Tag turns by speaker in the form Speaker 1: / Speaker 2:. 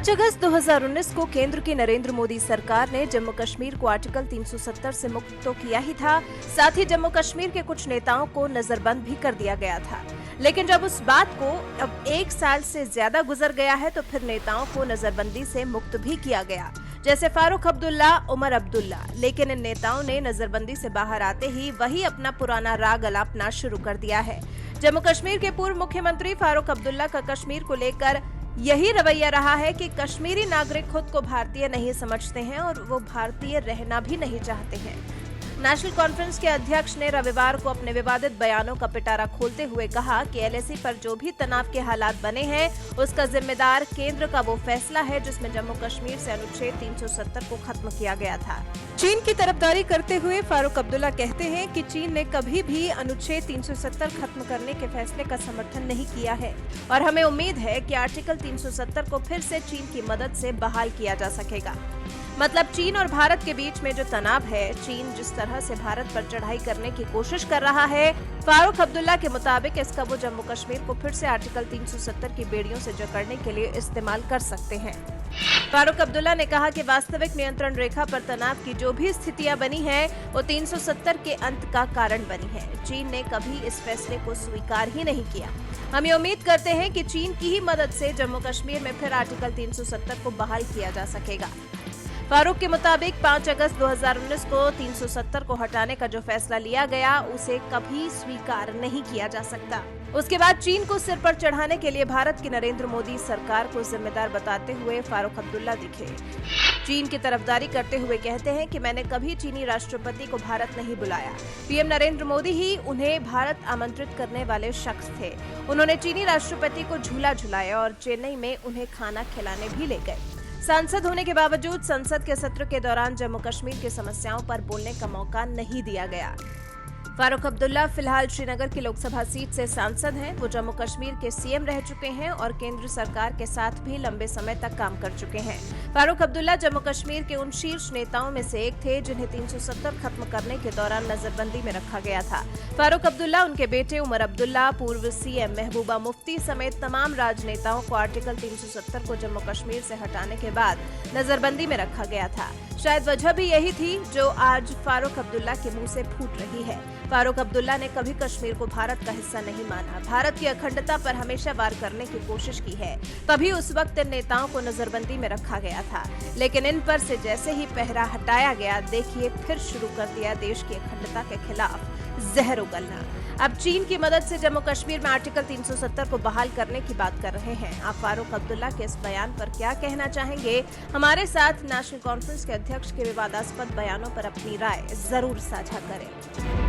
Speaker 1: 5 अगस्त 2019 को केंद्र की नरेंद्र मोदी सरकार ने जम्मू कश्मीर को आर्टिकल 370 से मुक्त तो किया ही था, साथ ही जम्मू कश्मीर के कुछ नेताओं को नजरबंद भी कर दिया गया था। लेकिन जब उस बात को अब 1 साल से ज्यादा गुजर गया है तो फिर नेताओं को नजरबंदी से मुक्त भी किया गया, जैसे फारूक अब्दुल्ला, उमर अब्दुल्ला। लेकिन इन नेताओं ने नजरबंदी से बाहर आते ही वही अपना पुराना राग अलापना शुरू कर दिया है। जम्मू कश्मीर के पूर्व मुख्यमंत्री फारूक अब्दुल्ला का कश्मीर को लेकर यही रवैया रहा है कि कश्मीरी नागरिक खुद को भारतीय नहीं समझते हैं और वो भारतीय रहना भी नहीं चाहते हैं। नेशनल कॉन्फ्रेंस के अध्यक्ष ने रविवार को अपने विवादित बयानों का पिटारा खोलते हुए कहा कि एलएसी पर जो भी तनाव के हालात बने हैं उसका जिम्मेदार केंद्र का वो फैसला है जिसमें जम्मू कश्मीर से अनुच्छेद 370 को खत्म किया गया था। चीन की तरफदारी करते हुए फारूक अब्दुल्ला कहते हैं कि चीन ने कभी भी अनुच्छेद 370 खत्म करने के फैसले का समर्थन नहीं किया है और हमें उम्मीद है कि आर्टिकल 370 को फिर से चीन की मदद से बहाल किया जा सकेगा। मतलब चीन और भारत के बीच में जो तनाव है, चीन जिस तरह से भारत पर चढ़ाई करने की कोशिश कर रहा है, फारूक अब्दुल्ला के मुताबिक इसका वो जम्मू कश्मीर को फिर से आर्टिकल 370 की बेड़ियों से जकड़ने के लिए इस्तेमाल कर सकते हैं। फारूक अब्दुल्ला ने कहा कि वास्तविक नियंत्रण रेखा पर तनाव की जो भी स्थितियां बनी है वो 370 के अंत का कारण बनी है। चीन ने कभी इस फैसले को स्वीकार ही नहीं किया। हम ये उम्मीद करते हैं कि चीन की ही मदद से जम्मू कश्मीर में फिर आर्टिकल 370 को बहाल किया जा सकेगा। फारूक के मुताबिक 5 अगस्त 2019 को 370 को हटाने का जो फैसला लिया गया उसे कभी स्वीकार नहीं किया जा सकता। उसके बाद चीन को सिर पर चढ़ाने के लिए भारत की नरेंद्र मोदी सरकार को जिम्मेदार बताते हुए फारूक अब्दुल्ला दिखे। चीन की तरफदारी करते हुए कहते हैं कि मैंने कभी चीनी राष्ट्रपति को भारत नहीं बुलाया। पीएम नरेंद्र मोदी ही उन्हें भारत आमंत्रित करने वाले शख्स थे। उन्होंने चीनी राष्ट्रपति को झूला झुलाया और चेन्नई में उन्हें खाना खिलाने भी ले गए। सांसद होने के बावजूद संसद के सत्र के दौरान जम्मू कश्मीर की समस्याओं पर बोलने का मौका नहीं दिया गया। फारूक अब्दुल्ला फिलहाल श्रीनगर की लोकसभा सीट से सांसद हैं। वो जम्मू कश्मीर के सीएम रह चुके हैं और केंद्र सरकार के साथ भी लंबे समय तक काम कर चुके हैं। फारूक अब्दुल्ला जम्मू कश्मीर के उन शीर्ष नेताओं में से एक थे जिन्हें 370 खत्म करने के दौरान नजरबंदी में रखा गया था। फारूक अब्दुल्ला, उनके बेटे उमर अब्दुल्ला, पूर्व सीएम महबूबा मुफ्ती समेत तमाम राजनेताओं को आर्टिकल 370 को जम्मू कश्मीर से हटाने के बाद नजरबंदी में रखा गया था। शायद वजह भी यही थी जो आज फारूक अब्दुल्ला के मुंह से फूट रही है। फारूक अब्दुल्ला ने कभी कश्मीर को भारत का हिस्सा नहीं माना, भारत की अखंडता पर हमेशा वार करने की कोशिश की है। तभी उस वक्त इन नेताओं को नजरबंदी में रखा गया था, लेकिन इन पर से जैसे ही पहरा हटाया गया, देखिए फिर शुरू कर दिया देश की अखंडता के खिलाफ जहर उगलना। अब चीन की मदद से जम्मू कश्मीर में आर्टिकल 370 को बहाल करने की बात कर रहे हैं। आप फारूक अब्दुल्ला के इस बयान पर क्या कहना चाहेंगे? हमारे साथ नेशनल कॉन्फ्रेंस के अध्यक्ष के विवादास्पद बयानों पर अपनी राय जरूर साझा करें।